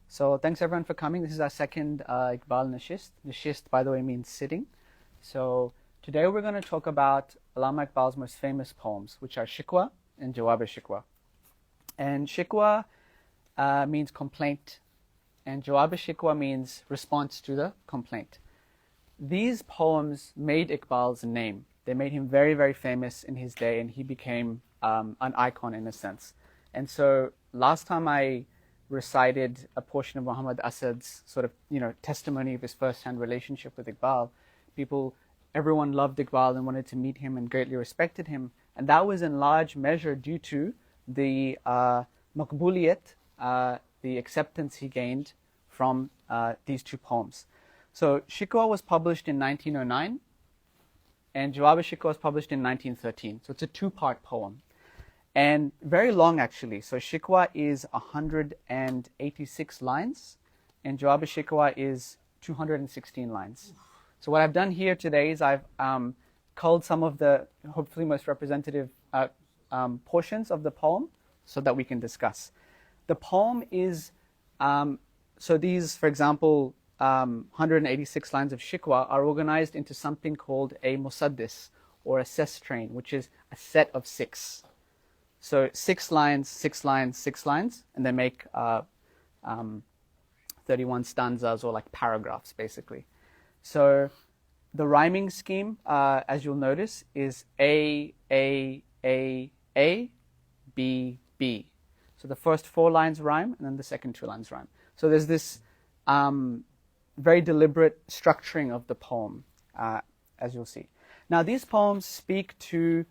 So thanks everyone for coming. This is our second Iqbal Nashist. Nashist, by the way, means sitting. So today we're going to talk about Allama Iqbal's most famous poems, which are Shikwa and Jawab-e-Shikwa. And Shikwa means complaint, and Jawab-e-Shikwa means response to the complaint. These poems made Iqbal's name. They made him very, very famous in his day, and he became an icon in a sense. And so last time I recited a portion of Muhammad Asad's sort of, testimony of his first-hand relationship with Iqbal. Everyone loved Iqbal and wanted to meet him and greatly respected him. And that was in large measure due to the maqbuliyat, the acceptance he gained from these two poems. So Shikwa was published in 1909 and Jawab-e-Shikwa was published in 1913. So it's a two-part poem. And very long actually. So Shikwa is 186 lines and Jawab-e-Shikwa is 216 lines. So what I've done here today is I've culled some of the hopefully most representative portions of the poem so that we can discuss. The poem is, so these, for example, 186 lines of Shikwa are organized into something called a musaddis, or a sestrain, which is a set of 6. So 6 lines, 6 lines, 6 lines, and they make 31 stanzas, or like paragraphs basically. So the rhyming scheme, as you'll notice, is A, B, B. So the first 4 lines rhyme, and then the second 2 lines rhyme. So there's this very deliberate structuring of the poem, as you'll see. Now these poems speak to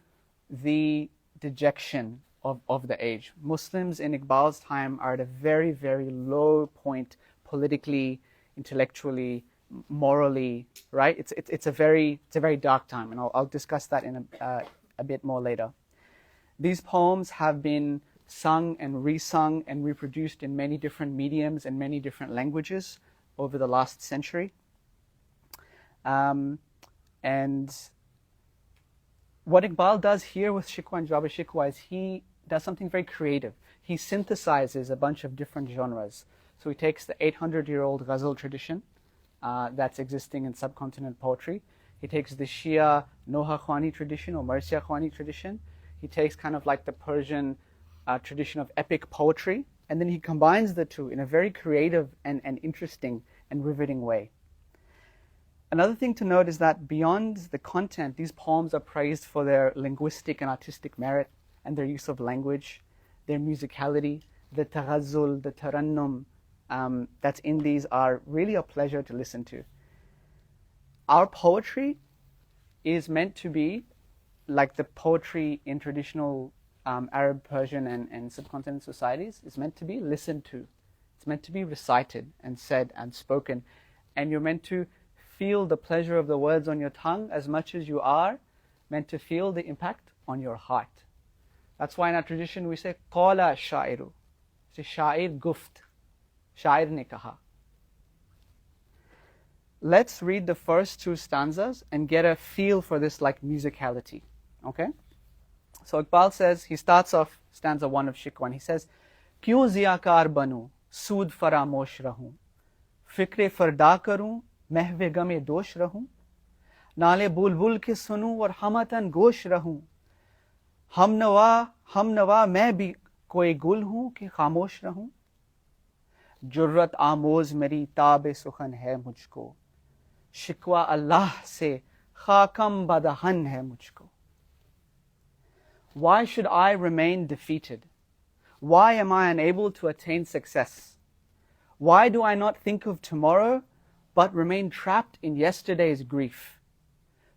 the dejection of the age. Muslims in Iqbal's time are at a very, very low point politically, intellectually, morally, right? It's a very dark time, and I'll discuss that in a bit more later. These poems have been sung and resung and reproduced in many different mediums and many different languages over the last century. And what Iqbal does here with Shikwa and Jawab-e-Shikwa is he does something very creative. He synthesizes a bunch of different genres. So he takes the 800-year-old ghazal tradition that's existing in subcontinent poetry. He takes the Shia Noha Khwani tradition or Marsiya Khwani tradition. He takes kind of like the Persian tradition of epic poetry, and then he combines the two in a very creative and interesting and riveting way. Another thing to note is that beyond the content, these poems are praised for their linguistic and artistic merit and their use of language, their musicality, the taghazzul, the tarannum that's in these are really a pleasure to listen to. Our poetry is meant to be like the poetry in traditional Arab, Persian, and subcontinent societies is meant to be listened to. It's meant to be recited and said and spoken. And you're meant to feel the pleasure of the words on your tongue as much as you are meant to feel the impact on your heart. That's why in our tradition we say, Qala sha'iru. Say, Sha'ir guft. Sha'ir ne kaha. Let's read the first 2 stanzas and get a feel for this like musicality. Okay? So Iqbal says, he starts off stanza 1 of Shikwa, and he says, Kyun ziyakar banu, sood faramosh rahun, fikre farda karun, mehve game dosh rahun, naale bulbul ke sunu aur hamatan gosh rahun, हम नवा मैं भी कोई गुल हूँ कि खामोश रहूं, जुर्रत आमोज मेरी ताबे सुखन है मुझको, शिकवा अल्लाह से खाकम बदहन है मुझको. Why should I remain defeated? Why am I unable to attain success? Why do I not think of tomorrow but remain trapped in yesterday's grief?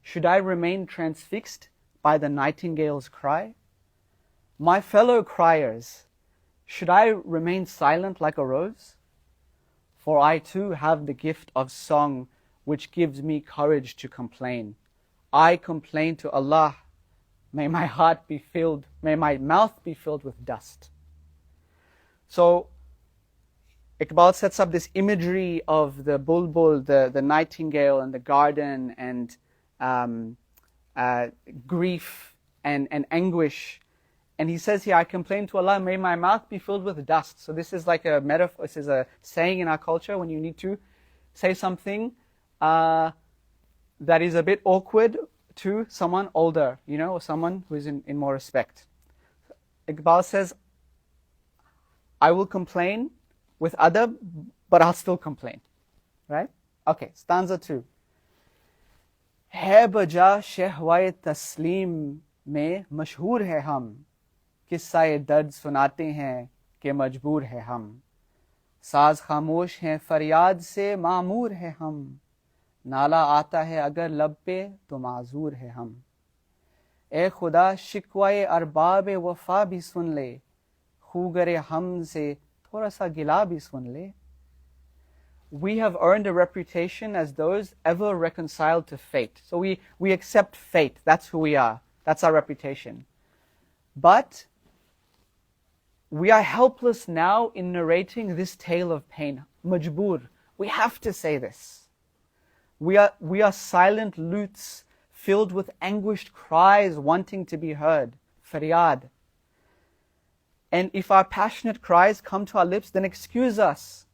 Should I remain transfixed by the nightingale's cry? My fellow criers, should I remain silent like a rose? For I too have the gift of song which gives me courage to complain. I complain to Allah, may my mouth be filled with dust. So Iqbal sets up this imagery of the bulbul, the nightingale and the garden and grief and anguish And he says here, I complain to Allah, may my mouth be filled with dust. So this is like a metaphor, this is a saying in our culture when you need to say something that is a bit awkward to someone older, or someone who is in more respect. Iqbal says, I will complain with adab, but I'll still complain. Right? Okay, stanza 2. है बजा शहवाए तस्लीम में मशहूर है हम, किस्सा दर्द सुनाते हैं कि मजबूर है हम, साज खामोश हैं फरियाद से मामूर है हम, नाला आता है अगर लब पे तो माजूर है हम, ए खुदा शिकवाए अरबाब वफा भी सुन ले, खूगरे हम से थोड़ा सा गिला भी सुन ले. We have earned a reputation as those ever reconciled to fate. So we accept fate. That's who we are. That's our reputation. But we are helpless now in narrating this tale of pain. Majboor. We have to say this. We are silent lutes filled with anguished cries wanting to be heard. Faryad. And if our passionate cries come to our lips, then excuse us.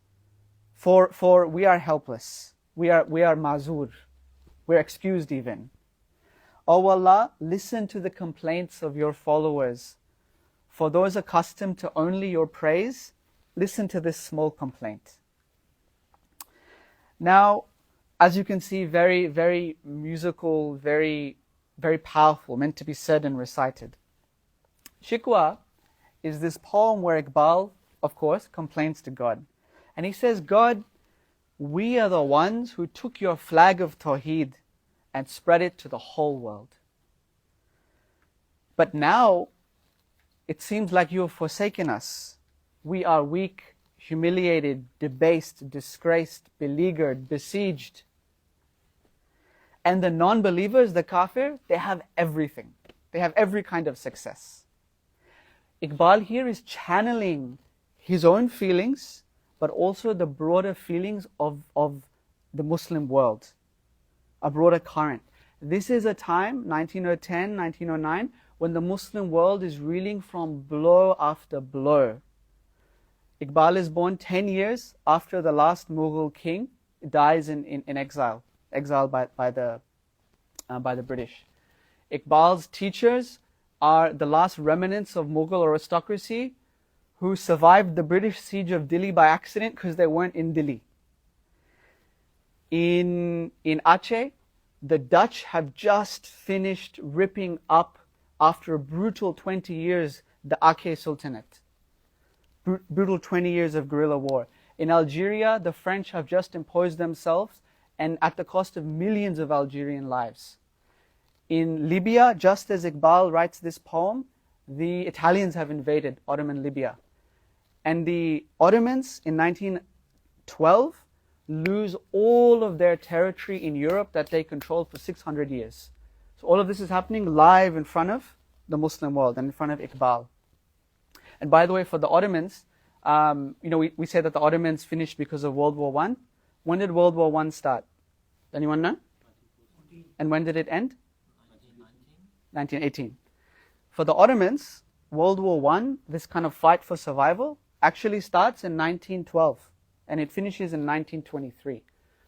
For we are helpless. We are mazur. We're excused even. O Allah, listen to the complaints of your followers. For those accustomed to only your praise, listen to this small complaint. Now, as you can see, very, very musical, very, very powerful, meant to be said and recited. Shikwa is this poem where Iqbal, of course, complains to God. And he says, God, we are the ones who took your flag of Tawheed and spread it to the whole world. But now, it seems like you have forsaken us. We are weak, humiliated, debased, disgraced, beleaguered, besieged. And the non-believers, the kafir, they have everything. They have every kind of success. Iqbal here is channeling his own feelings, but also the broader feelings of the Muslim world, a broader current. This is a time, 1910, 1909, when the Muslim world is reeling from blow after blow. Iqbal is born 10 years after the last Mughal king dies in exile, exiled by the British. Iqbal's teachers are the last remnants of Mughal aristocracy who survived the British siege of Delhi by accident because they weren't in Delhi. In Aceh, the Dutch have just finished ripping up, after a brutal 20 years, the Aceh Sultanate. Brutal 20 years of guerrilla war. In Algeria, the French have just imposed themselves, and at the cost of millions of Algerian lives. In Libya, just as Iqbal writes this poem, the Italians have invaded Ottoman Libya. And the Ottomans in 1912 lose all of their territory in Europe that they controlled for 600 years. So all of this is happening live in front of the Muslim world and in front of Iqbal. And by the way, for the Ottomans, we say that the Ottomans finished because of World War I. When did World War I start? Anyone know? 1914. And when did it end? 1918. For the Ottomans, World War I, this kind of fight for survival, actually starts in 1912 and it finishes in 1923.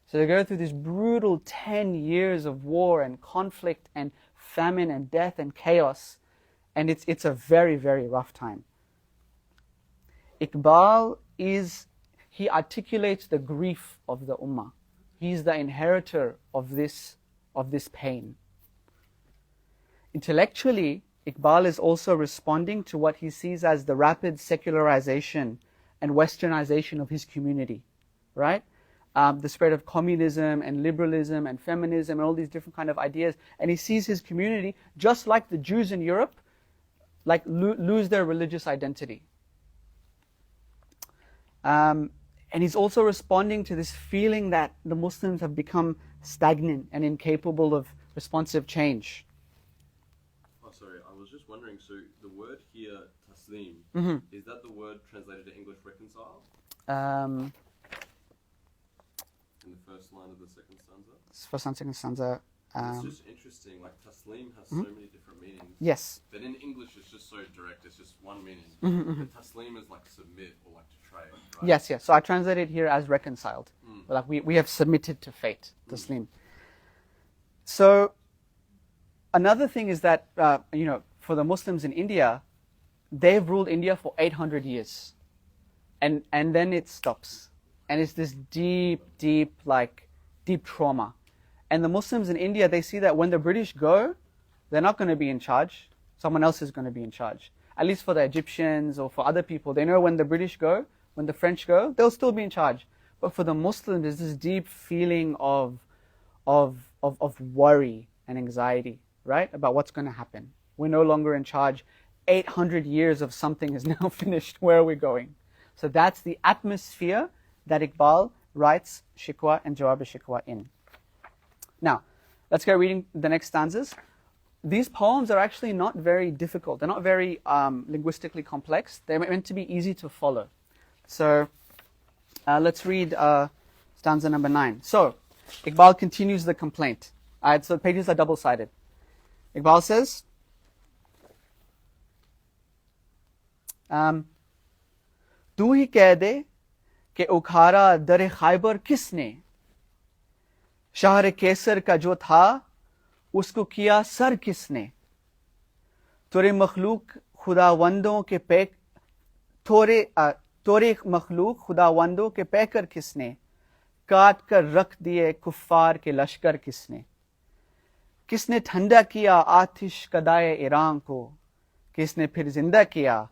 So they go through this brutal 10 years of war and conflict and famine and death and chaos, and it's a very, very rough time. Iqbal he articulates the grief of the ummah. He's the inheritor of this pain. Intellectually, Iqbal is also responding to what he sees as the rapid secularization and westernization of his community, right? The spread of communism and liberalism and feminism and all these different kind of ideas. And he sees his community, just like the Jews in Europe, like lose their religious identity. And he's also responding to this feeling that the Muslims have become stagnant and incapable of responsive change. Sorry, I was just wondering, so the word here, taslim, is that the word translated to English reconcile? In the first line of the second stanza? First and second stanza, It's just interesting, like taslim has so many different meanings. Yes. But in English it's just so direct, it's just one meaning. But taslim is like submit or like to trade, right? Yes, yes. So I translate it here as reconciled. Like we have submitted to fate, taslim. So another thing is that, for the Muslims in India, they've ruled India for 800 years. And then it stops. And it's this deep trauma. And the Muslims in India, they see that when the British go, they're not going to be in charge. Someone else is going to be in charge. At least for the Egyptians or for other people, they know when the British go, when the French go, they'll still be in charge. But for the Muslims, there's this deep feeling of worry and anxiety, right? About what's going to happen. We're no longer in charge. 800 years of something is now finished. Where are we going? So that's the atmosphere that Iqbal writes Shikwa and Jawab-e-Shikwa in. Now, let's get reading the next stanzas. These poems are actually not very difficult. They're not very linguistically complex. They're meant to be easy to follow. So let's read stanza number 9. So Iqbal continues the complaint. So the pages are double-sided. Iqbal says, तू ही कह दे कि उखाड़ा दर खैबर किसने, शहर केसर का जो था उसको किया सर किसने, तोरे मखलूक खुदावंदों के पैक तोरे मखलूक खुदावंदों के पैकर किसने, काट कर रख दिए कुफ्फार के लश्कर किसने, किसने ठंडा किया आतिश कदाए ईरान को, किसने फिर जिंदा किया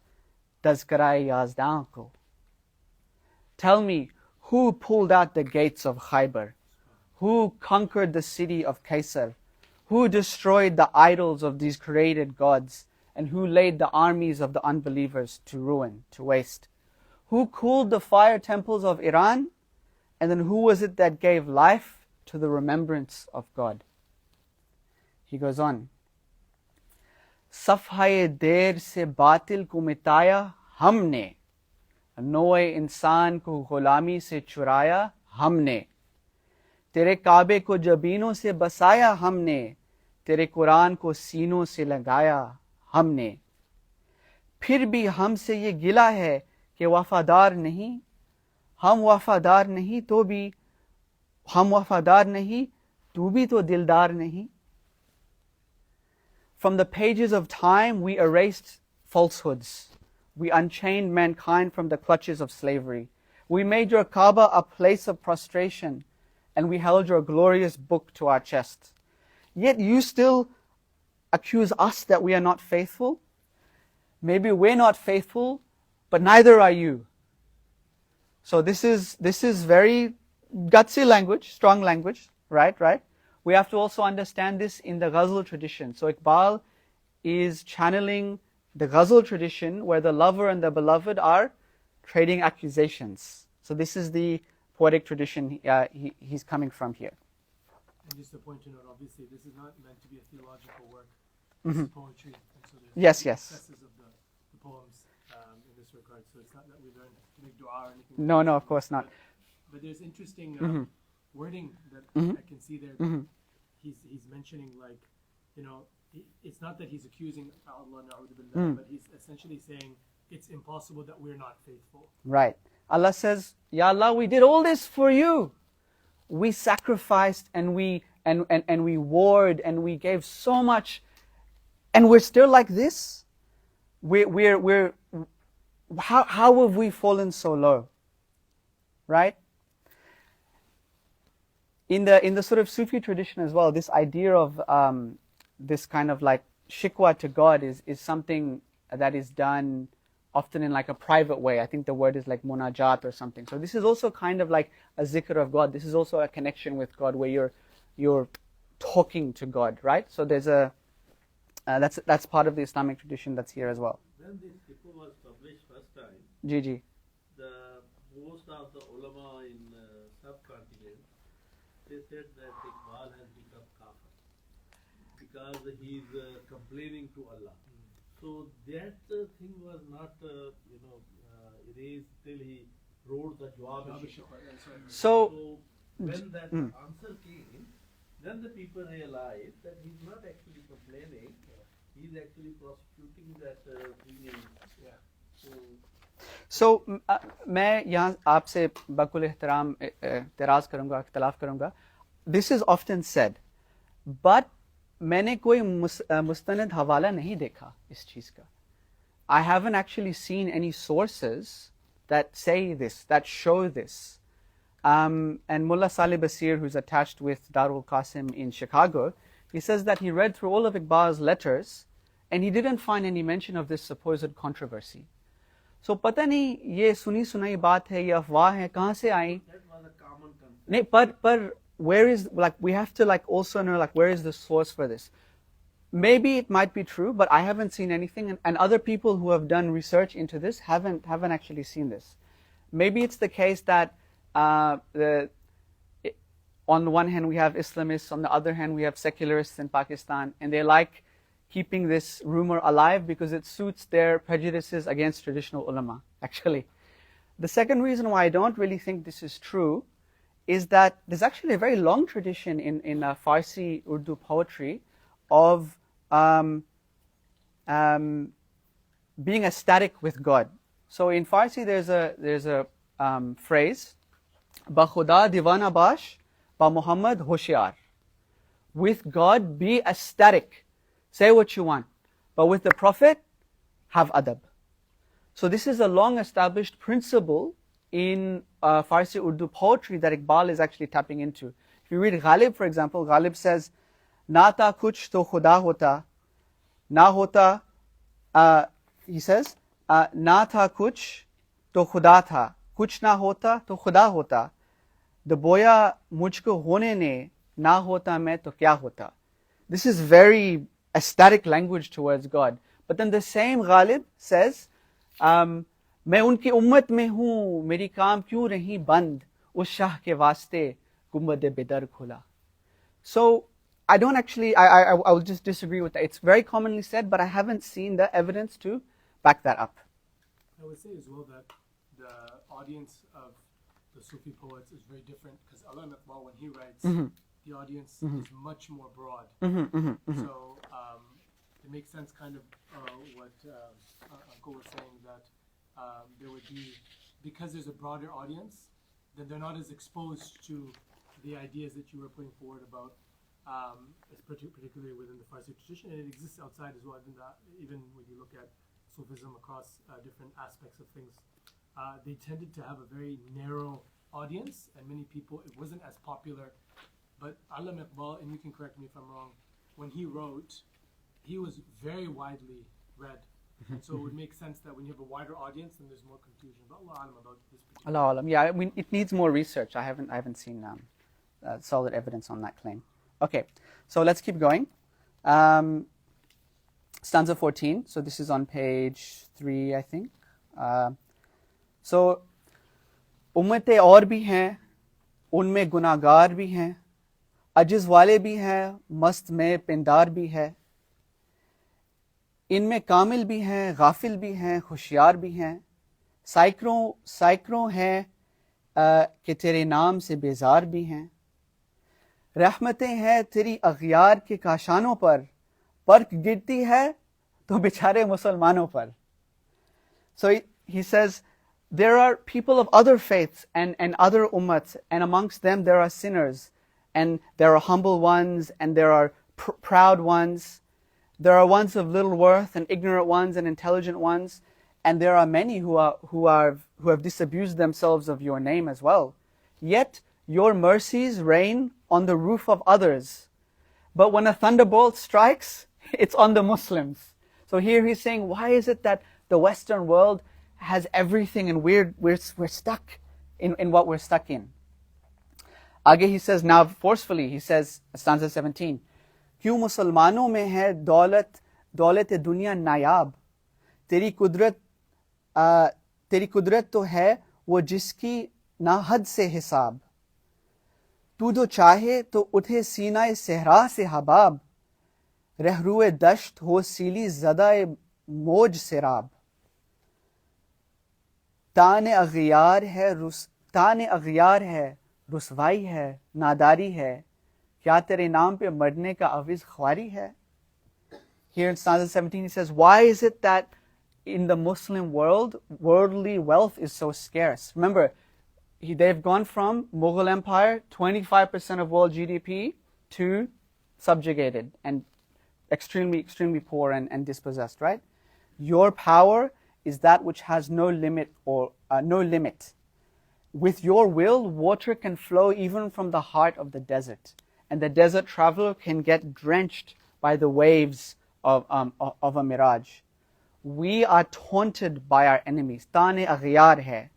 तज़किराए याज़दां को. Tell me, who pulled out the gates of Khaybar? Who conquered the city of Kaysar? Who destroyed the idols of these created gods? And who laid the armies of the unbelievers to ruin, to waste? Who cooled the fire temples of Iran? And then who was it that gave life to the remembrance of God? He goes on. Safhaye der se batil ko mitaya हमने, नोए इंसान को गुलामी से चुराया हमने, तेरे काबे को जबीनों से बसाया हमने, तेरे कुरान को सीनों से लगाया हमने, फिर भी हमसे ये गिला है कि वफादार नहीं, हम वफादार नहीं तो भी, हम वफादार नहीं तू भी तो दिलदार नहीं. From the pages of time we erased falsehoods. We unchained mankind from the clutches of slavery. We made your Kaaba a place of prostration, and we held your glorious book to our chest. Yet you still accuse us that we are not faithful? Maybe we're not faithful, but neither are you. So this is very gutsy language, strong language, right? We have to also understand this in the ghazal tradition. So Iqbal is channeling the ghazal tradition where the lover and the beloved are trading accusations. So this is the poetic tradition he's coming from here. And just a point to note, obviously, this is not meant to be a theological work. This is poetry. And so Yes. Excesses of the poems in this regard. So it's not that we learn to make dua or anything. No, of course not. But there's interesting wording that I can see there. He's mentioning, like, it's not that he's accusing Allah, but he's essentially saying it's impossible that we're not faithful. Right. Allah says, Ya Allah, we did all this for you. We sacrificed and we warred and we gave so much, and we're still like this. How have we fallen so low? Right? In the sort of Sufi tradition as well, this idea of this kind of like shikwa to God is something that is done often in like a private way. I think the word is like munajat or something. So this is also kind of like a zikr of God. This is also a connection with God where you're talking to God, right? So there's that's part of the Islamic tradition that's here as well. When this shikwa was published first time, Gigi. the most of the ulama in subcontinent, they said that Iqbal has become kafir because he is complaining to Allah. So that thing was not erased till he wrote the Jawab-e-Shikwa. So when that answer came, then the people realize that he's not actually complaining, he's actually prosecuting that opinion. So मैं यहाँ आपसे बकुल एहतराम एतराज़ करूँगा, इख्तलाफ करूँगा. This is often said, but मैंने कोई मुस्तनद हवाला नहीं देखा इस चीज़ का. I haven't actually seen any sources that say this, that show this. And Mullah Saleh Basir, who's attached with Darul Qasim in Chicago, he says that he read through all of Iqbal's letters and he didn't find any mention of this supposed controversy. So पता नहीं ये सुनी सुनाई बात है, ये अफवाह है, कहाँ से आई? That was a common concept. नहीं, but where is, like, we have to like also know, like, where is the source for this? Maybe it might be true, but I haven't seen anything, and other people who have done research into this haven't actually seen this. Maybe it's the case that on the one hand we have Islamists, on the other hand we have secularists in Pakistan, and they like keeping this rumor alive because it suits their prejudices against traditional ulama, actually. The second reason why I don't really think this is true is that there's actually a very long tradition in Farsi Urdu poetry of being ecstatic with God. So in Farsi there's a phrase, Ba Khuda Divana Bash, Ba Muhammad Hoshiar. With God be ecstatic, say what you want, but with the Prophet have adab. So this is a long established principle in Farsi Urdu poetry that Iqbal is actually tapping into. If you read Ghalib, for example, Ghalib says, Na ta kuch to khuda hota, na hota, he says, na tha kuch to khuda tha, kuch na hota to khuda hota, the boya mujhko hone ne, na hota main to kya hota. This is very ecstatic language towards God. But then the same Ghalib says, मैं उनकी उम्मत में हूँ, मेरी काम क्यों रही बंद, उस शाह के वास्ते गुंबद बेदर खुला. So I don't actually, I will just disagree with that. It's very commonly said, but I haven't seen the evidence to back that up. I would say as well that the audience of the Sufi poets is very different, because Allama Iqbal, when he writes, the audience is much more broad. So it makes sense kind of what Uncle was saying, that there would be, because there's a broader audience, then they're not as exposed to the ideas that you were putting forward about, particularly within the Farsi tradition, and it exists outside as well. Even when you look at Sufism across different aspects of things, they tended to have a very narrow audience, and many people, it wasn't as popular. But Allama Iqbal, and you can correct me if I'm wrong, when he wrote, he was very widely read. And so it would make sense that when you have a wider audience, then there's more confusion. But Allah Alam about this particular. Allah Alam. Yeah, I mean, it needs more research. I haven't seen solid evidence on that claim. Okay, so let's keep going. Stanza 14. So this is on page 3, I think. So, उम्मतें और भी हैं, उनमें गुनाहगार भी हैं, अजिज़ वाले भी हैं, मस्त में पिंदार भी है, इनमें कामिल भी हैं, गाफिल भी हैं, होशियार भी हैं, सैकड़ों हैं कि तेरे नाम से बेजार भी हैं, रहमतें हैं तेरी अग़यार के काशानों पर, पर्क गिरती है तो बेचारे मुसलमानों पर. So he says, there are people of other faiths and other ummats, and amongst them there are sinners, and there are humble ones, and there are proud ones. There are ones of little worth, and ignorant ones, and intelligent ones, and there are many who have disabused themselves of your name as well. Yet your mercies reign on the roof of others, but when a thunderbolt strikes, it's on the Muslims. So here he's saying, why is it that the Western world has everything and we're stuck in what we're stuck in? Again he says, now forcefully, he says, stanza 17, क्यों मुसलमानों में है दौलत दुनिया नायाब, तेरी कुदरत तो है वो जिसकी ना हद से हिसाब, तू जो चाहे तो उठे सीनाए सहरा से हबाब, रहरुए दश्त हो सीली ज़दाए मौज सिराब, ताने अग़यार है रुसवाई है नादारी है क्या तेरे नाम पे मरने का अविज़ ख्वारी है? Here in stanza 17 he says, why is it that in the Muslim world, worldly wealth is so scarce? Remember, they've gone from Mughal Empire, 25% of world GDP, to subjugated and extremely, extremely poor and dispossessed, right? Your power is that which has no limit or no limit. With your will, water can flow even from the heart of the desert. And the desert traveler can get drenched by the waves of a mirage. We are taunted by our enemies. Tane aghyar hai,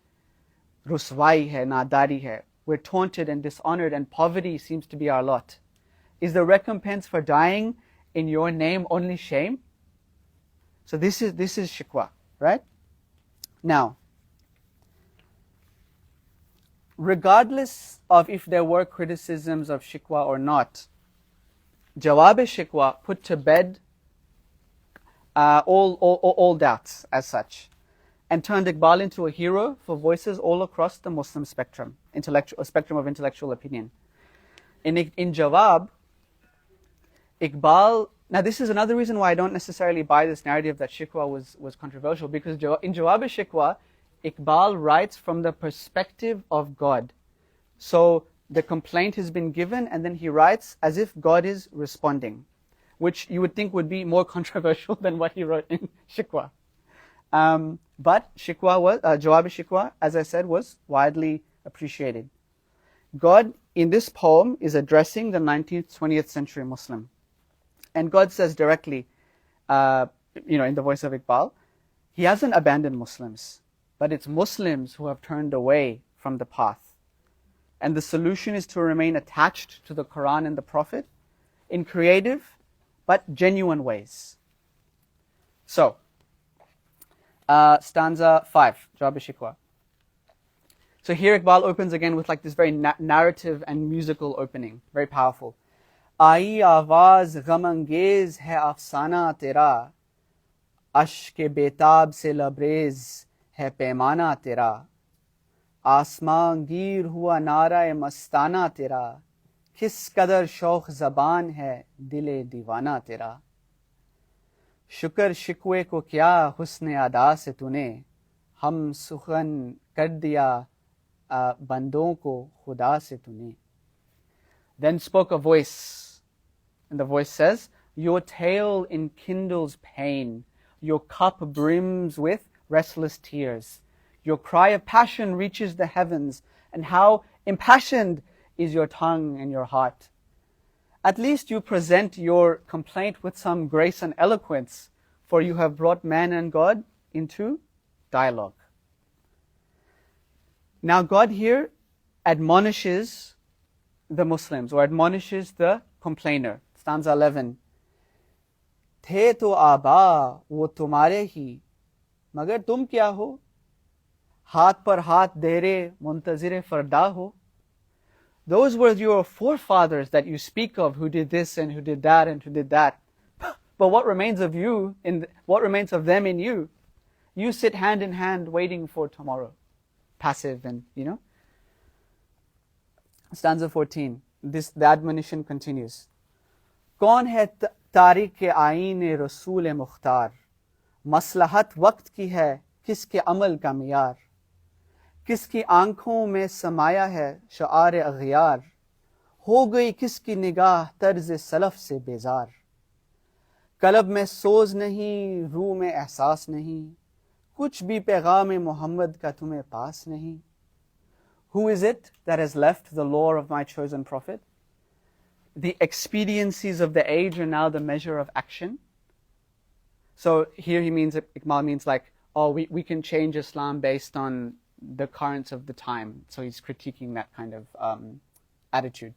ruswai hai, nadari hai. We're taunted and dishonored, and poverty seems to be our lot. Is the recompense for dying in your name only shame? So this is shikwa, right? Now, regardless of if there were criticisms of shikwa or not, Jawab-e-Shikwa put to bed all doubts as such, and turned Iqbal into a hero for voices all across the Muslim spectrum of intellectual opinion. In Jawab, Iqbal, now this is another reason why I don't necessarily buy this narrative that Shikwa was controversial, because in Jawab-e-Shikwa, Iqbal writes from the perspective of God. So the complaint has been given, and then he writes as if God is responding, which you would think would be more controversial than what he wrote in Shikwa. But Jawab-e-Shikwa, as I said, was widely appreciated. God, in this poem, is addressing the 19th, 20th century Muslim. And God says directly, in the voice of Iqbal, He hasn't abandoned Muslims, but it's Muslims who have turned away from the path. And the solution is to remain attached to the Quran and the Prophet in creative but genuine ways. So, stanza 5, Jawab-e-Shikwa. So here Iqbal opens again with like this very narrative and musical opening, very powerful. Aayi awaaz gham-angeez hai afsana tera, ashk-e betab se labrez hai paimana tera, आसमां गिर हुआ नारा मस्ताना तेरा, किस कदर शौक ज़बान है दिले दीवाना तेरा, शुक्र शिकवे को क्या हुस्न अदा से तूने, हम सुखन कर दिया बंदों को खुदा से तूने. Then spoke a voice, and the voice says, your tale enkindles pain, your cup brims with restless tears. Your cry of passion reaches the heavens, and how impassioned is your tongue and your heart. At least you present your complaint with some grace and eloquence, for you have brought man and God into dialogue. Now God here admonishes the Muslims, or admonishes the complainer. Stanza 11. The to aba wo tumhare hi, magar tum kya ho? हाथ पर हाथ देरे मुंतज़िर फरदा हो. Those were your forefathers that you speak of, who did this and who did that and who did that. But what remains of you, what remains of them in you? You sit hand in hand waiting for tomorrow. Passive and, Stanza 14. The admonition continues. कौन है तारीख के आईने रसूल मुख्तार, मसलहत वक्त की है किसके अमल का मियार, किसकी आंखों में समाया है शआर अग़ियार, हो गई किसकी निगाह तर्ज़ सलफ़ से बेजार, कलब में सोज नहीं रूह में एहसास नहीं, कुछ भी पैगाम मोहम्मद का तुम्हें पास नहीं. Who is it that has left the law of my chosen prophet? The expediencies of the age are now the measure of action. So here Iqbal means like, we can change Islam based on the currents of the time. So he's critiquing that kind of attitude.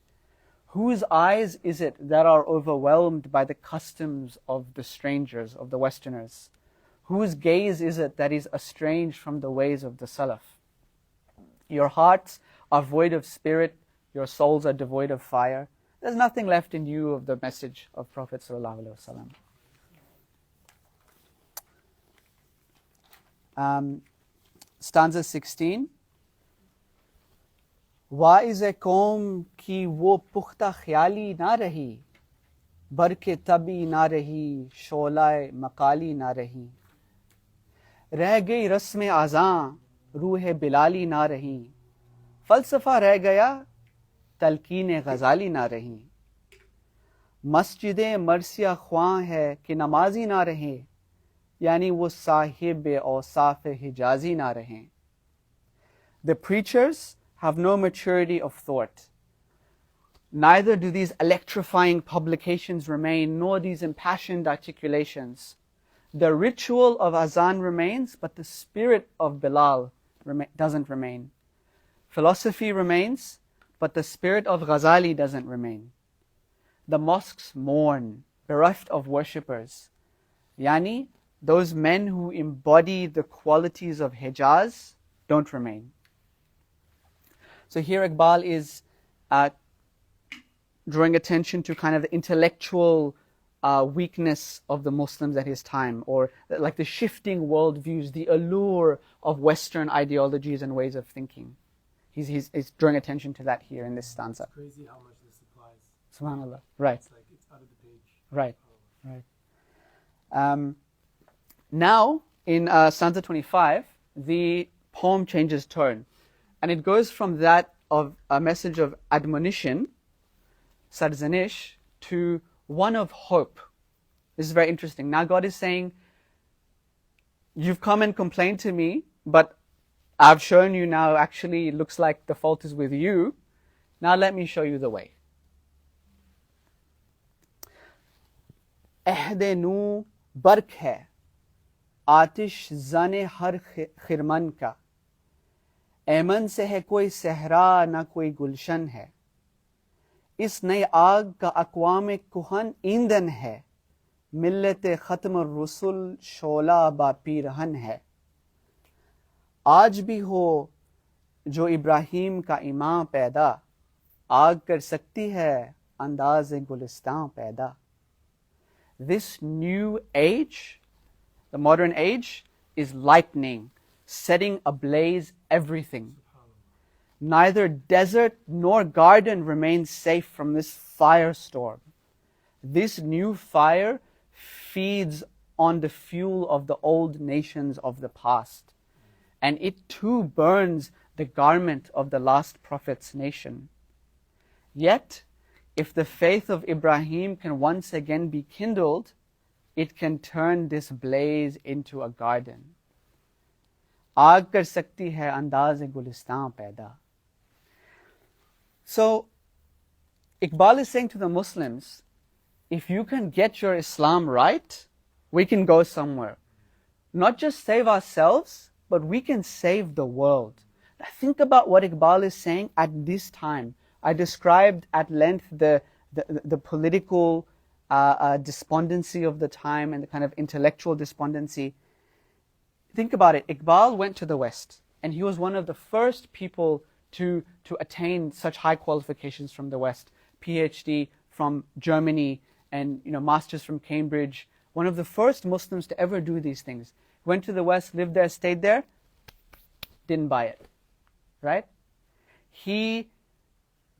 Whose eyes is it that are overwhelmed by the customs of the strangers, of the Westerners? Whose gaze is it that is estranged from the ways of the Salaf? Your hearts are void of spirit, your souls are devoid of fire. There's nothing left in you of the message of Prophet sallallahu alaihi wasallam. Stanza 16. Wise कौम की वो पुख्ता ख्याली ना रही, बरके तबी ना रही, शोलाए मकाली ना रही, रह गई रस्म आज़ां, रूह बिलाली ना रही, फ़लसफ़ा रह गया, तलकीन गज़ाली ना रही, मस्जिद मरसिया ख्वां है कि नमाजी ना रहे, यानी वो साहिब औसाफ हिजाजी ना रहें. The preachers have no maturity of thought. Neither do these electrifying publications remain, nor these impassioned articulations. The ritual of azan remains, but the spirit of Bilal doesn't remain. Philosophy remains, but the spirit of Ghazali doesn't remain. The mosques mourn, bereft of worshippers. Yani, those men who embody the qualities of Hijaz don't remain. So here Iqbal is drawing attention to kind of the intellectual weakness of the Muslims at his time, or like the shifting worldviews, the allure of Western ideologies and ways of thinking. He's drawing attention to that here in this stanza. It's crazy how much this applies. Subhanallah. Right. It's like it's out of the page. Right. Right. Now, in stanza 25, the poem changes tone. And it goes from that of a message of admonition, sarzanish, to one of hope. This is very interesting. Now God is saying, you've come and complained to me, but I've shown you now actually it looks like the fault is with you. Now let me show you the way. Ehde nu bark hai, आतिश ज़ाने हर खिरमन का, ऐमन से है कोई सहरा ना कोई गुलशन है, इस नई आग का अक़वाम कुहन ईंधन है, मिल्लत ख़त्म रसूल शोला बा पीरहन है, आज भी हो जो इब्राहीम का इमाम पैदा, आग कर सकती है अंदाज़ गुलिस्तां पैदा. This new age, the modern age, is lightning, setting ablaze everything. Neither desert nor garden remains safe from this firestorm. This new fire feeds on the fuel of the old nations of the past, and it too burns the garment of the last prophet's nation. Yet, if the faith of Ibrahim can once again be kindled, it can turn this blaze into a garden. आग कर सकती है अंदाज़ गुलिस्तां पैदा. So, Iqbal is saying to the Muslims, if you can get your Islam right, we can go somewhere. Not just save ourselves, but we can save the world. Now think about what Iqbal is saying at this time. I described at length the political despondency of the time and the kind of intellectual despondency. Think about it. Iqbal went to the West, and he was one of the first people to attain such high qualifications from the West. PhD from Germany, and masters from Cambridge. One of the first Muslims to ever do these things. Went to the West, lived there, stayed there, didn't buy it. Right? He,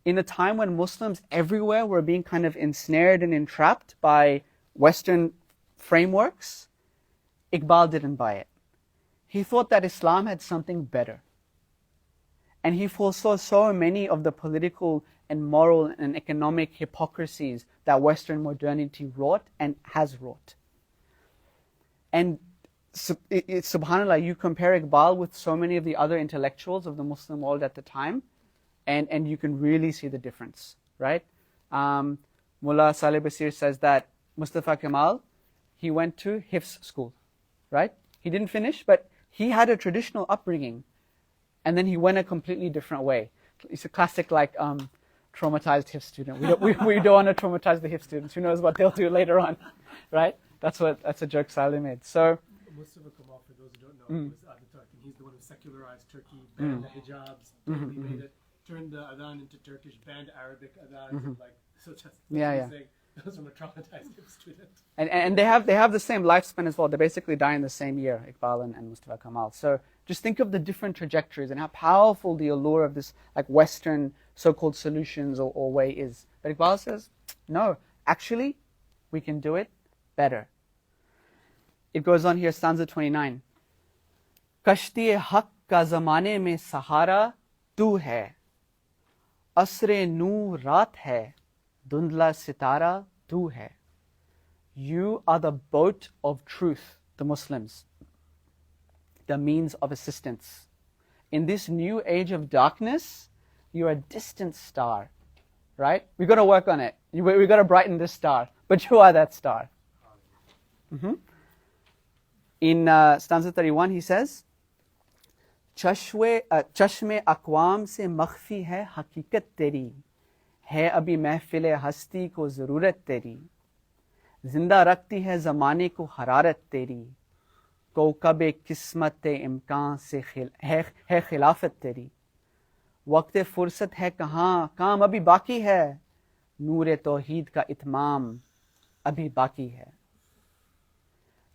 in a time when Muslims everywhere were being kind of ensnared and entrapped by Western frameworks, Iqbal didn't buy it. He thought that Islam had something better. And he foresaw so many of the political and moral and economic hypocrisies that Western modernity wrought and has wrought. And subhanAllah, you compare Iqbal with so many of the other intellectuals of the Muslim world at the time, and you can really see the difference, right? Mullah Saleh Basir says that Mustafa Kemal, he went to Hifz school, right? He didn't finish, but he had a traditional upbringing, and then he went a completely different way. It's a classic traumatized Hifz student. We don't want to traumatize the Hifz students. Who knows what they'll do later on, right? That's a joke Saleh made. So Mustafa Kemal, for those who don't know, was Ataturk, and he's the one who secularized Turkey, banned the hijabs, totally made it, turned the adhan into Turkish, banned Arabic adhan, so that's what he's saying. That was from a traumatized student. And they have the same lifespan as well. They basically die in the same year, Iqbal and Mustafa Kamal. So just think of the different trajectories and how powerful the allure of this like Western so-called solutions or way is. But Iqbal says, no, actually, we can do it better. It goes on here, stanza 29. Kashti-e haq ka zamane mein sahara tu hai. Asre noor raat hai. Dundla sitara tu hai. You are the boat of truth, the Muslims. The means of assistance. In this new age of darkness, you're a distant star. Right? We've got to work on it. We've got to brighten this star. But you are that star. In stanza 31, he says, Chashme aqwam se makhfi hai haqiqat teri. Hai abhi mehfil hasti ko zarurat teri. Zinda rakhti hai zamane ko hararat teri. Kawkab-e kismat-e imkan se hai khilafat teri. Waqt-e fursat hai kahan, kaam abhi baki hai. Noor-e tawheed ka itmam abhi baki hai.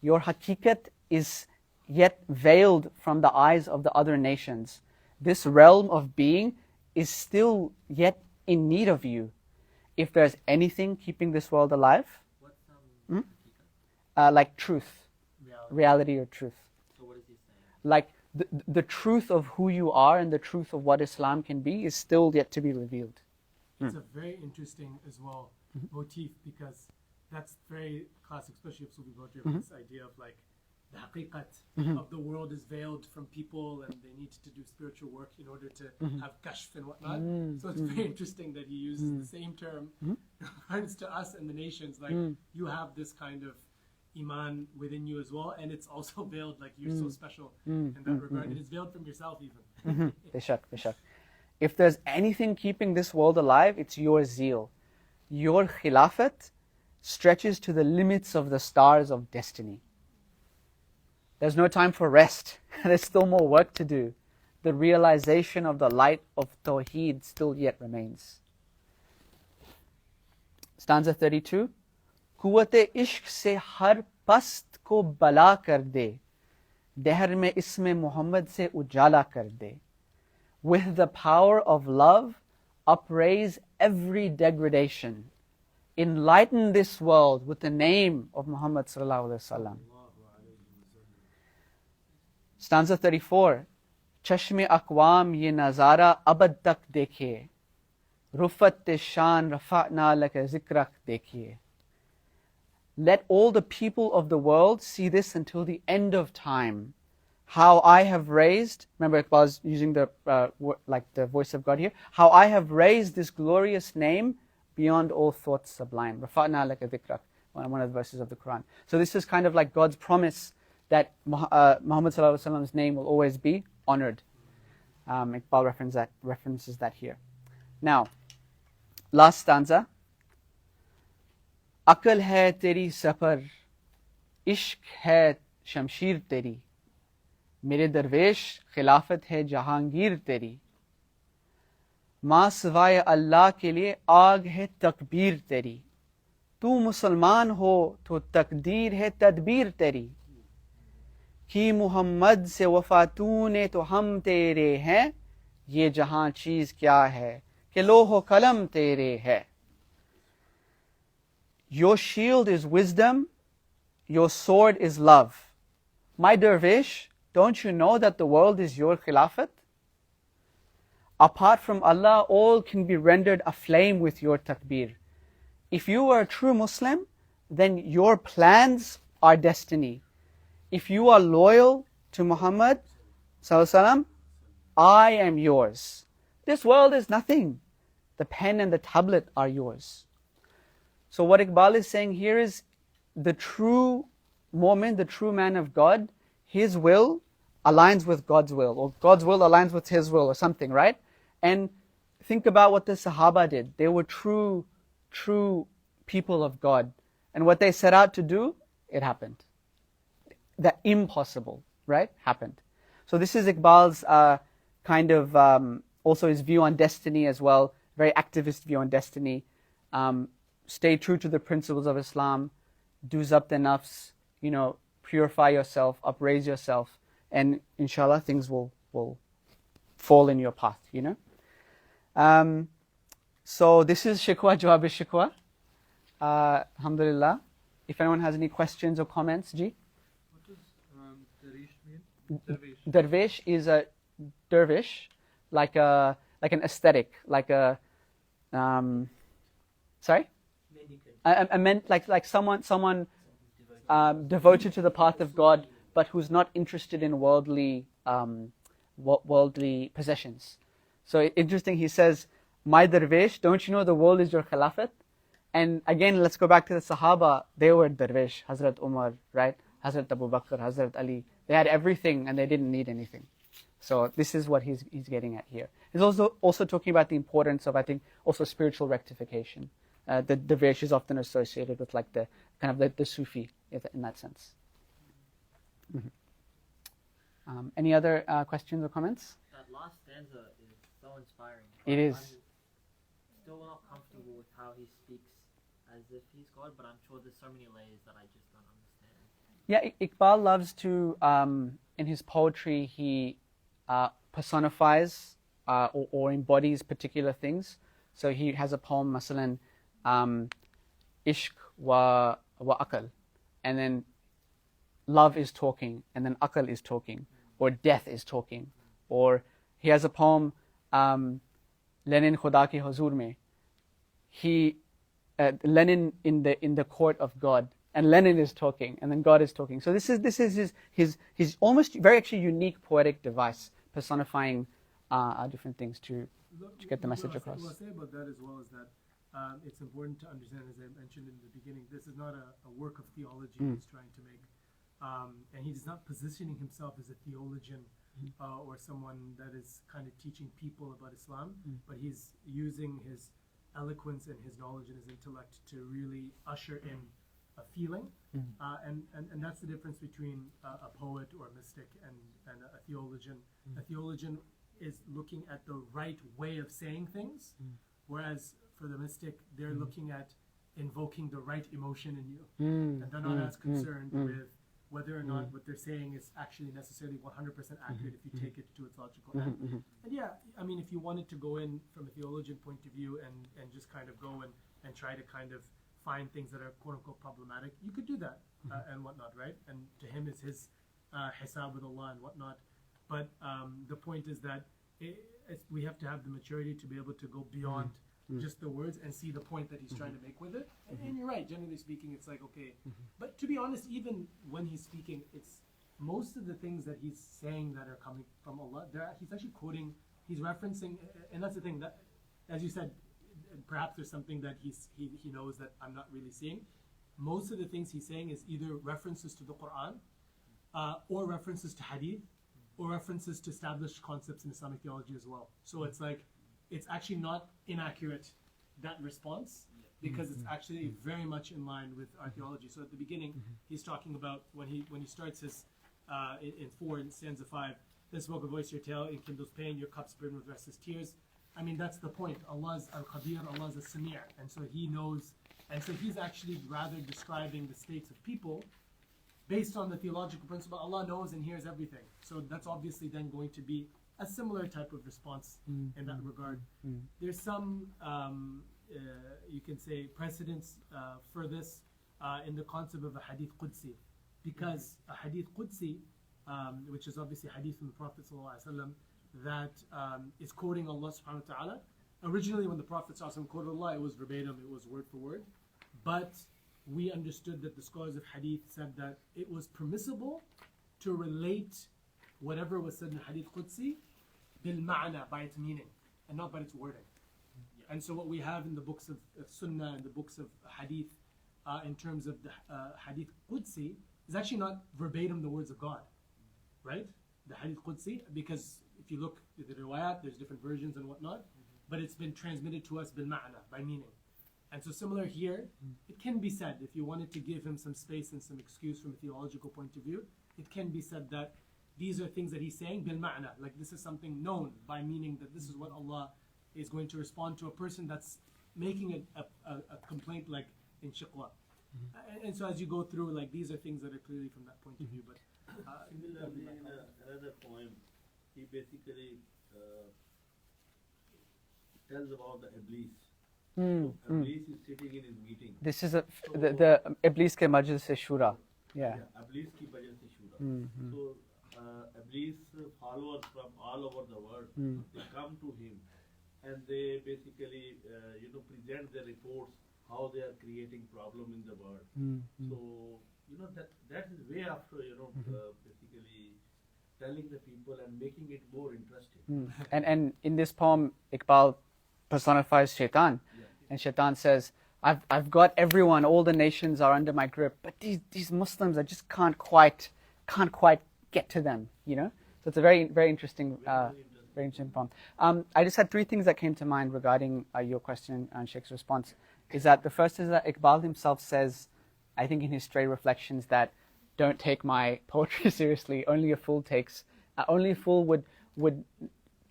Your haqiqat is yet veiled from the eyes of the other nations. This realm of being is still yet in need of you. If there's anything keeping this world alive, like truth, reality or truth. So what is he saying? Like the truth of who you are and the truth of what Islam can be is still yet to be revealed. It's a very interesting as well motif, because that's very classic, especially of Sufi poetry, this idea of like the haqiqat of the world is veiled from people and they need to do spiritual work in order to have kashf and whatnot. So it's very interesting that he uses the same term in reference to us and the nations, like you have this kind of iman within you as well, and it's also veiled, like you're so special in that regard. It is veiled from yourself even. Bishak. If there's anything keeping this world alive, it's your zeal. Your khilafat stretches to the limits of the stars of destiny. There's no time for rest. There's still more work to do. The realization of the light of Tawheed still yet remains. Stanza 32. Quwwat-e ishq se har past ko bala kar de. Dehr mein isme Muhammad se ujala kar de. With the power of love, upraise every degradation. Enlighten this world with the name of Muhammad sallallahu alaihi wasallam. Stanza 34. Chashme aqwam ye nazara abad tak dekhiye. Rufat shan rafa'na laka zikrak dekhiye. Let all the people of the world see this until the end of time. How I have raised, remember Iqbal is using the voice of God here. How I have raised this glorious name beyond all thoughts sublime. Rafa'na laka zikrak, one of the verses of the Quran. So this is kind of like God's promise that Muhammad sallallahu alaihi wasallam's name will always be honored. Iqbal references that here. Now, last stanza. Aql hai teri safar, ishq hai shamshir teri. Mere darvesh khilafat hai jahangir teri. Ma siwaye Allah ke liye aag hai takbir teri. Tu musalman ho to takdeer hai tadbir teri. Ki Muhammad se wafa tune to hum tere hain. Ye jahan cheez kya hai ke loho kalam tere hai. Your shield is wisdom, your sword is love. My dervish, don't you know that the world is your khilafat? Apart from Allah, all can be rendered aflame with your takbir. If you are a true Muslim, then your plans are destiny. If you are loyal to Muhammad sallallahu alaihi wasallam, I am yours. This world is nothing. The pen and the tablet are yours. So what Iqbal is saying here is the true moment, the true man of God, his will aligns with God's will, or God's will aligns with his will, or something, right? And think about what the Sahaba did. They were true people of God. And what they set out to do, it happened. The impossible, right, happened. So this is Iqbal's also his view on destiny as well, very activist view on destiny. stay true to the principles of Islam, do zabt nafs, purify yourself, upraise yourself, and inshallah things will fall in your path, So this is Shikwa, Jawab-e-Shikwa. Alhamdulillah. If anyone has any questions or comments, Ji? What does Darwish mean? Dervish is a dervish, like an aesthetic, like a sorry? I meant like someone devoted to the path of God, but who's not interested in worldly possessions. So interesting, he says, my dervish, don't you know the world is your khilafat? And again, let's go back to the Sahaba. They were dervish, Hazrat Umar, right? Hazrat Abu Bakr, Hazrat Ali. They had everything and they didn't need anything. So this is what he's getting at here. He's also talking about the importance of, I think, also spiritual rectification. The dervish is often associated with like the kind of the Sufi in that sense. Mm-hmm. Any other questions or comments? That last stanza is so inspiring. It is. I'm still not comfortable with how he speaks as if he's God, but I'm sure there's so many layers that I just don't understand. Yeah, Iqbal loves to, in his poetry, he personifies or embodies particular things. So he has a poem, masalan, Ishq wa Aql, and then love is talking, and then Aql is talking, or death is talking. Or he has a poem, Lenin Khuda ki huzur mein. Lenin in the court of God, and Lenin is talking, and then God is talking. So this is his almost very actually unique poetic device, personifying different things to get the message across. What I'll say about that as well is that it's important to understand, as I mentioned in the beginning, this is not a work of theology he's trying to make. And he's not positioning himself as a theologian or someone that is kind of teaching people about Islam, but he's using his eloquence and his knowledge and his intellect to really usher in a feeling. And that's the difference between a poet or a mystic and a theologian. A theologian is looking at the right way of saying things, whereas for the mystic, they're looking at invoking the right emotion in you. And they're not as concerned with whether or not what they're saying is actually necessarily 100% accurate if you take it to its logical end. And yeah, I mean, if you wanted to go in from a theologian point of view and just kind of go and try to kind of find things that are quote-unquote problematic, you could do that and whatnot, right? And to him, it's his hisab with Allah and whatnot. But the point is that we have to have the maturity to be able to go beyond just the words and see the point that he's trying to make with it. And you're right, generally speaking, it's like, okay. But to be honest, even when he's speaking, it's most of the things that he's saying that are coming from Allah, he's actually quoting, he's referencing, and that's the thing, that, as you said, perhaps there's something that he knows that I'm not really seeing. Most of the things he's saying is either references to the Quran, or references to Hadith, or references to established concepts in Islamic theology as well. So it's like, it's actually not inaccurate, that response, because it's actually very much in line with our theology. So at the beginning, he's talking about when he starts his in 4 in stanza 5, then smoke a voice your tail, it kindles pain, your cups burn with restless tears. I mean, that's the point. Allah's al-Khabir, Allah's al-Sami', and so he knows, and so he's actually rather describing the states of people based on the theological principle. Allah knows and hears everything. So that's obviously then going to be a similar type of response in that regard. There's some, you can say, precedence for this in the concept of a hadith Qudsi. Because a hadith Qudsi, which is obviously hadith from the Prophet ﷺ, that is quoting Allah subhanahu wa ta'ala. Originally when the Prophet ﷺ quoted Allah, it was verbatim, it was word for word. But we understood that the scholars of hadith said that it was permissible to relate whatever was said in hadith Qudsi bil ma'na, by its meaning, and not by its wording. And so what we have in the books of Sunnah and the books of hadith in terms of the hadith Qudsi is actually not verbatim the words of God, right? The hadith Qudsi, because if you look at the riwayat, there's different versions and whatnot, but it's been transmitted to us bil ma'na, by meaning. And so similar here, it can be said, if you wanted to give him some space and some excuse from a theological point of view, it can be said that these are things that he's saying bil ma'na, like this is something known by meaning that this is what Allah is going to respond to a person that's making a complaint like in Shikwa. And so as you go through, like these are things that are clearly from that point of view. But similarly, in another poem, he basically tells about the Iblis. Iblis is sitting in his meeting. This is the Iblis ke majlis se shura. Yeah. Iblis ki majlis se shura. So Iblis followers from all over the world, they come to him and they basically present their reports how they are creating problem in the world. So that is way after basically telling the people and making it more interesting. And in this poem, Iqbal personifies Shaitan, and Shaitan says, "I've got everyone, all the nations are under my grip, but these Muslims, I just can't quite get to them." So it's a very very interesting. Very interesting poem. I just had three things that came to mind regarding your question and Sheikh's response. Is that the first is that Iqbal himself says, I think in his stray reflections, that don't take my poetry seriously. Only a fool would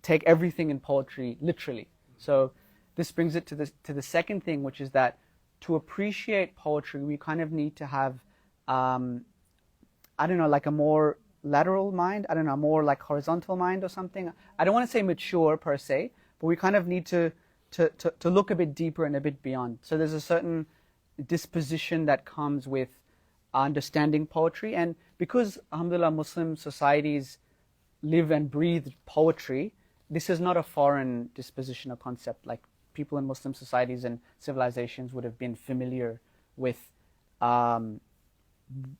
take everything in poetry literally. So this brings it to the second thing, which is that to appreciate poetry, we kind of need to have, like a more lateral mind, a more like horizontal mind or something. I don't want to say mature per se, but we kind of need to look a bit deeper and a bit beyond. So there's a certain disposition that comes with understanding poetry, and because alhamdulillah Muslim societies live and breathe poetry, this is not a foreign disposition or concept. Like people in Muslim societies and civilizations would have been familiar with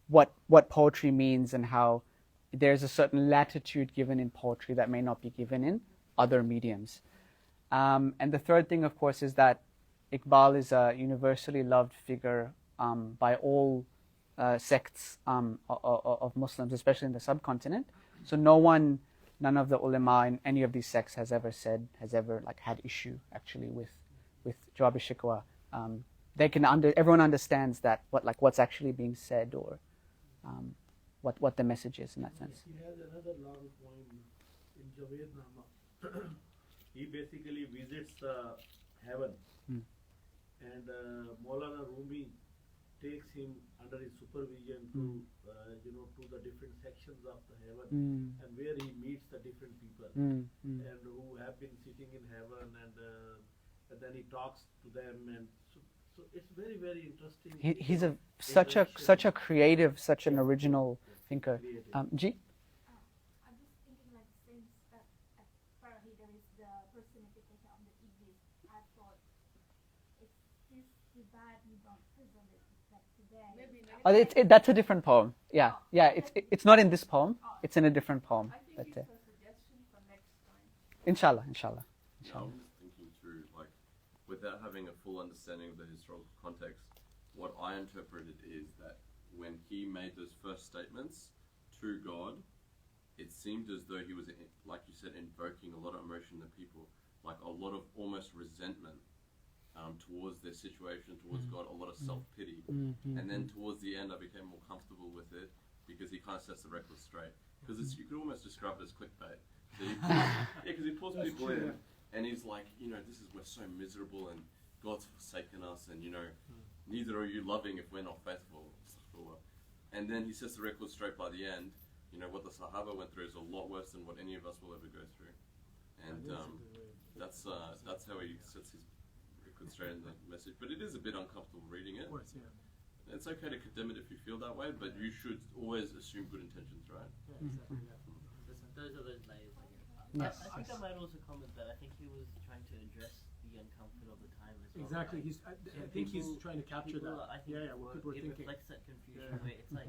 what poetry means and how there's a certain latitude given in poetry that may not be given in other mediums. And the third thing, of course, is that Iqbal is a universally loved figure by all sects of Muslims, especially in the subcontinent. So none of the ulama in any of these sects has ever had issue actually with Jawab-e-Shikwa. Everyone understands that what's actually being said or what the message is in that sense. He has another long poem in Jawab-e-Nama. He basically visits heaven, and Maulana Rumi takes him under his supervision to the different sections of the heaven, and where he meets the different people and who have been sitting in heaven, and then he talks to them, and so it's very very interesting. He's such a creative, such an original thinker. G? I'm just thinking, like, since at Farahi there is the personification of the Iblis, I thought if this is bad, we don't present it like today. That's a different poem. Yeah. It's not in this poem. It's in a different poem. I think it's a suggestion for next time. Inshallah. I'm just thinking through, like, without having a full understanding of the historical context, what I interpreted is that when he made those first statements to God, it seemed as though he was, like you said, invoking a lot of emotion in the people, like a lot of almost resentment towards their situation, towards God, a lot of self-pity. And then towards the end, I became more comfortable with it because he kind of sets the record straight. Because you could almost describe it as clickbait. So because he pulls people in, and he's like, we're so miserable, and God's forsaken us, and neither are you loving if we're not faithful. And then he sets the record straight by the end. What the Sahaba went through is a lot worse than what any of us will ever go through. And that's how he sets his record straight in the message. But it is a bit uncomfortable reading it. Of course, yeah. It's okay to condemn it if you feel that way, but you should always assume good intentions, right? Yeah, exactly. Yeah. Those are those layers. Yes. I think I might also comment that I think he was trying to address the uncomfort of the time as well. Exactly. I think he's trying to capture people, that. I think What people are it thinking. reflects that confusion where it's like,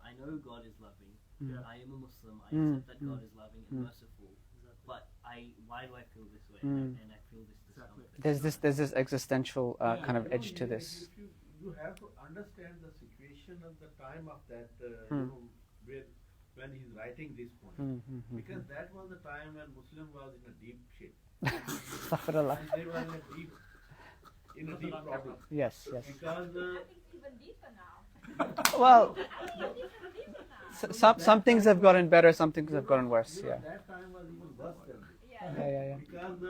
I know God is loving. Yeah. I am a Muslim. I accept that God is loving and merciful. But why do I feel this way? And I feel this discomfort. There's this existential kind of edge to this. You have to understand the situation and the time of that, when he's writing this poem. Because that was the time when Muslim was in a deep shit. Astaghfirullah. And they were in a deep problem. Yes. Because I think even deeper now. Well, I think it's even deeper now. some things have gotten better, some things have gotten worse. Yeah. that time was even worse than this. Yeah. Because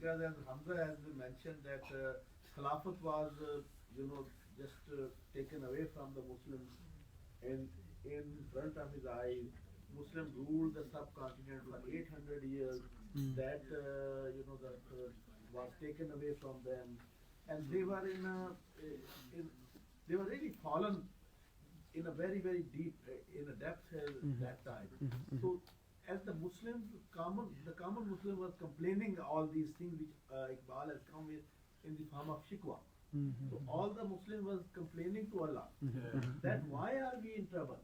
because as Hamza has mentioned that Khilafat was, just taken away from the Muslims, and in front of his eyes, Muslim ruled the subcontinent for 800 years. That was taken away from them, and they were they were really fallen in a very, very deep, in a depth that time. So, as the Muslims, the common Muslim was complaining all these things which Iqbal has come with in the form of Shikwa. So all the Muslim was complaining to Allah that why are we in trouble?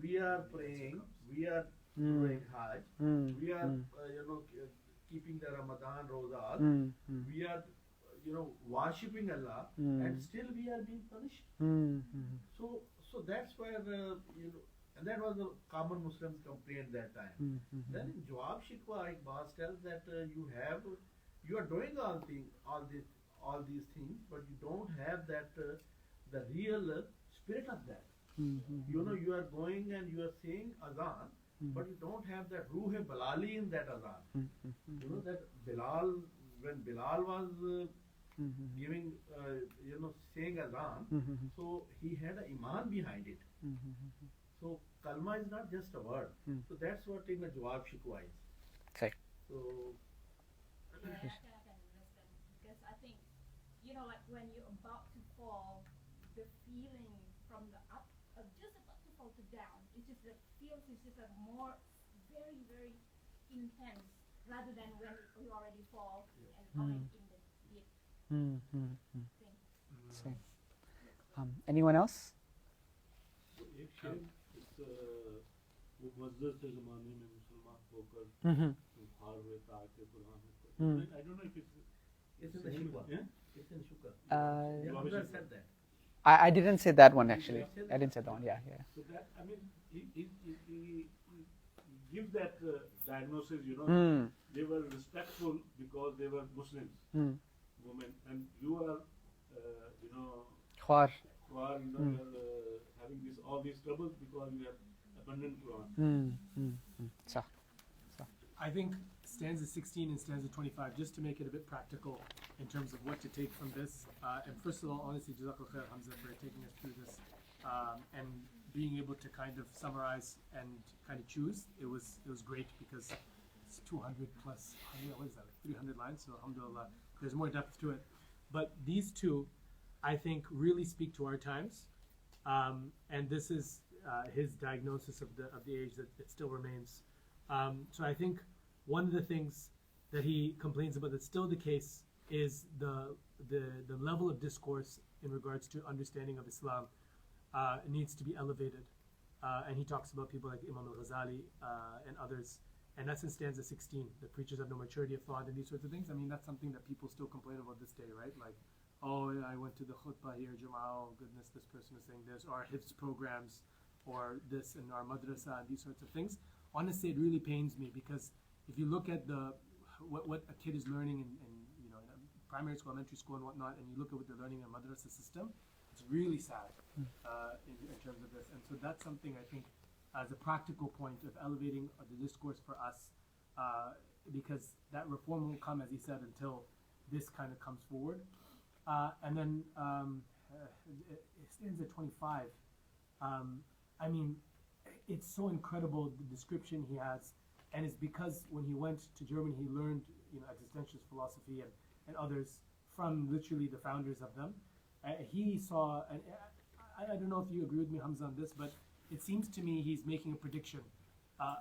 We are praying, we are doing Hajj, we are keeping the Ramadan Rozas, we are worshipping Allah, and still we are being punished. So that's where and that was the common Muslims complaint that time. Then in Jawab-e-Shikwa, Iqbal tells that you are doing all these things, but you don't have that the real spirit of that. You are going and you are saying azan, but you don't have that ruh-e-balali in that azan. That Bilal, when Bilal was giving, saying azan, so he had an iman behind it. So kalma is not just a word. So that's what in the Jawab-e-Shikwa is. Okay. So I can understand, because I think, like when you're about to fall, the feeling from the up, just about to fall to down, it's just the feels is just a more very, very intense rather than when you already fall and coming in the deep thing. So, anyone else? एक शेर वो मुअज़्ज़ज़ थे ज़माने में मुसलमान होकर हार हुए ताक़े कुरान में. I don't know if it's in the Shikwa. It's in Shikwa. Hamza said that. I didn't say that one actually. I didn't say that one. Yeah. So that, I mean, he gives that diagnosis. They were respectful because they were Muslims, women, and you are, Khwar. Having all these troubles because you have abandoned Quran. So. I think stanza 16 and stanza 25, just to make it a bit practical in terms of what to take from this. And first of all, honestly, Jazakallah khair, Hamza, for taking us through this and being able to kind of summarize and kind of choose. It was great because it's 200 plus, what is that, 300 lines, so alhamdulillah, there's more depth to it. But these two, I think, really speak to our times. And this is his diagnosis of the age that it still remains. So I think one of the things that he complains about that's still the case is the level of discourse in regards to understanding of Islam needs to be elevated. And he talks about people like Imam al-Ghazali and others. And that's in stanza 16, the preachers have no maturity of thought and these sorts of things. I mean, that's something that people still complain about this day, right? Like, oh, I went to the khutbah here, Jama'ah, oh goodness, this person is saying this, or our hifz programs, or this in our madrasa, and these sorts of things. Honestly, it really pains me because if you look at what a kid is learning in primary school, elementary school, and whatnot, and you look at what they're learning in a madrasa system, it's really sad in terms of this. And so that's something I think as a practical point of elevating the discourse for us, because that reform won't come, as he said, until this kind of comes forward. And then it stands at 25. I mean, it's so incredible the description he has, and it's because when he went to Germany, he learned existentialist philosophy and others from literally the founders of them. He saw, and I don't know if you agree with me, Hamza, on this, but it seems to me he's making a prediction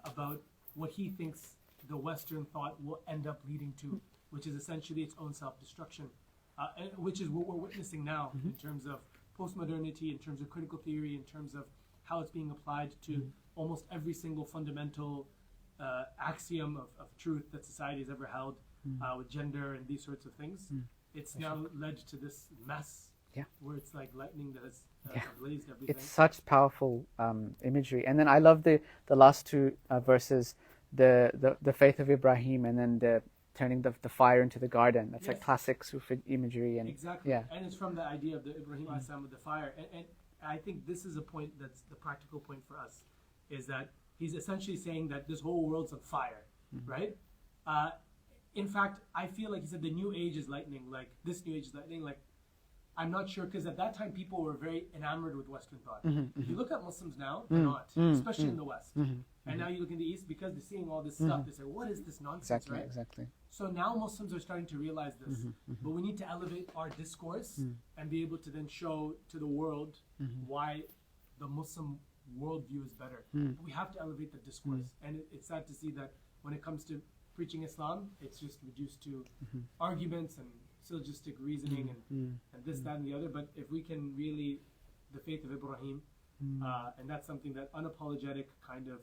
about what he thinks the Western thought will end up leading to, which is essentially its own self-destruction, which is what we're witnessing now in terms of postmodernity, in terms of critical theory, in terms of how it's being applied to almost every single fundamental axiom of truth that society has ever held, with gender and these sorts of things. It's now led to this mess where it's like lightning that has blazed everything. It's such powerful imagery. And then I love the last two verses, the faith of Ibrahim, and then the turning the fire into the garden. That's like classic Sufi imagery. And exactly. And it's from the idea of the Ibrahim with the fire. And I think this is a point that's the practical point for us, is that he's essentially saying that this whole world's on fire, right? in fact, I feel like he said the new age is lightning, like this new age is lightning, like I'm not sure, because at that time people were very enamored with Western thought. If you look at Muslims now, they're not, especially in the West. And now you look in the East, because they're seeing all this stuff, they say, what is this nonsense, right? Exactly. So now Muslims are starting to realize this, but we need to elevate our discourse and be able to then show to the world why the Muslim worldview is better. We have to elevate the discourse, and it's sad to see that when it comes to preaching Islam, it's just reduced to arguments and syllogistic reasoning and this, that, and the other. But if we can really, the faith of Ibrahim, and that's something that unapologetic kind of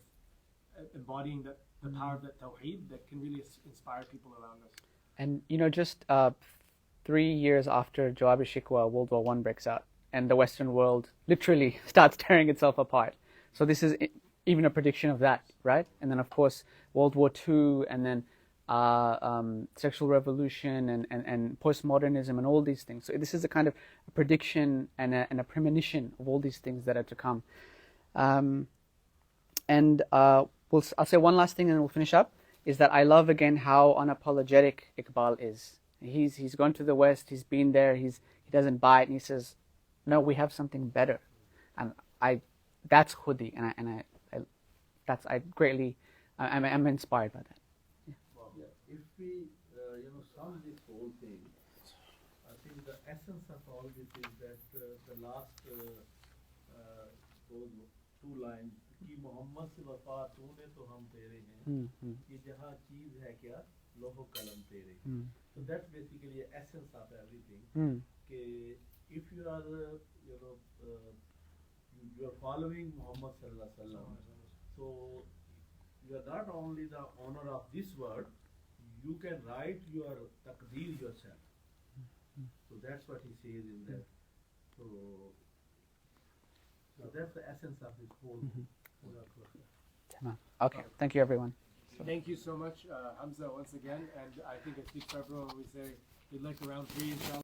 embodying that the power of that tawheed that can really inspire people around us. And just 3 years after Jawab-e-Shikwa, World War I breaks out, and the Western world literally starts tearing itself apart. So this is even a prediction of that, right? And then of course World War II, and then sexual revolution and postmodernism and all these things. So this is a kind of a prediction and a premonition of all these things that are to come. I'll say one last thing and we'll finish up, is that I love again how unapologetic Iqbal is. He's gone to the West, he's been there, he doesn't buy it, and he says, no, we have something better. And that's khudi, and I greatly, I'm inspired by that. If we, sum this whole thing, I think the essence of all this is that the last those 2 lines, कि मोहम्मद से वफा तूने तो हम तेरे हैं, ये जहाँ चीज है क्या लोहो कलम तेरे. So that's basically the essence of everything. कि if you are, you are following Muhammad sallallahu alaihi wasallam, so you are not only the owner of this word, you can write your taqdeer yourself. So that's what he says in that. So that's the essence of this whole. Okay, thank you everyone. Thank you so much, Hamza, once again. And I think I speak for everyone when we say we'd like a round 3, inshallah.